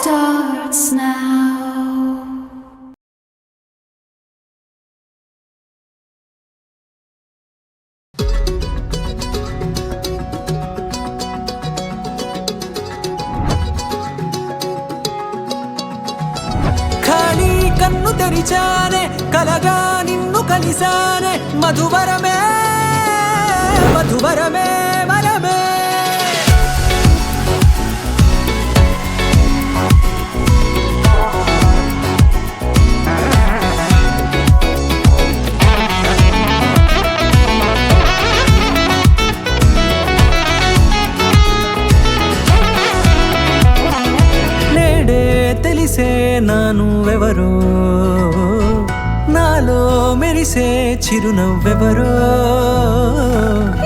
starts now. ఖాళీ కన్ను తెరిచానే కలగా నిన్ను కలిసానే మధువరమే మధువరమే వరమే నేడే తెలిసే నానువెవరో నాలో మెరిసే చిరునవ్వెవరో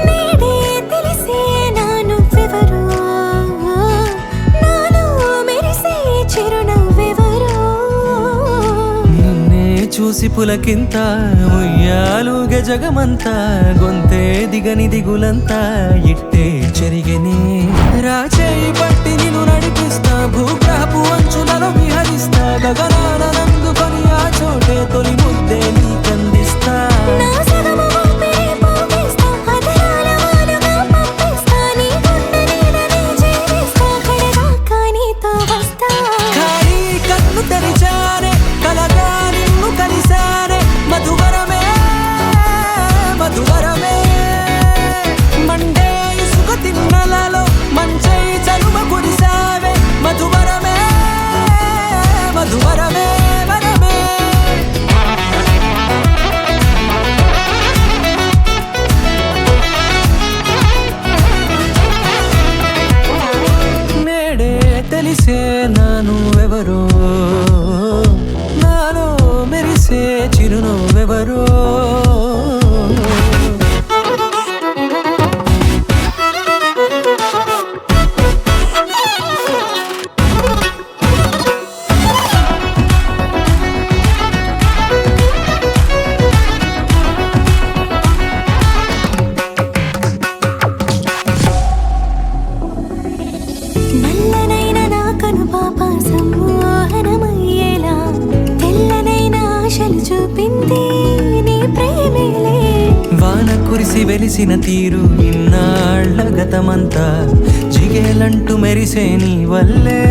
నేడే తెలిసే నానువెవరో నాలో మెరిసే చిరునవ్వెవరో నిన్నే చూసి పులకింత ఉయ్యాలుగే జగమంతా గొంతే దిగని దిగులంతా ఇట్టే చెరిగెనే రాచేయి పట్టి నిన్ను నడిపిస్తా భూగ్రహపు అంచులలో విహరిస్తా గగనాన నందుకొని ఆ చోటే తొలి ముద్దే నీకందిస్తా నా సగము ఊపిరి పోగిస్తా అదరాల వాలుగా పంపిస్తా నీ గుండె నీడనే చేరిస్తా కడదాకా నీతో వస్తా ఖాళీ కన్ను తెరిచానే కలగా నిన్ను కలిసానే మధువరమే మధువరమే మండే ఇసుక తిన్నలలో మంచై చలువ కురిసావే మధువరమే మధువరమే వరమే నేడే తెలిసే నానువెవరో నాలో మెరిసే చిరునవ్వెవరో నల్లనైన నా కనుపాప సమ్మోహనమయ్యేలా తెల్లనైన ఆశలు చూపింది నీ ప్రేమేలే వాన కురిసి వెలిసిన తీరు ఇన్నాళ్ల గతమంతా జిగేలంటూ మెరిసే నీ వల్లే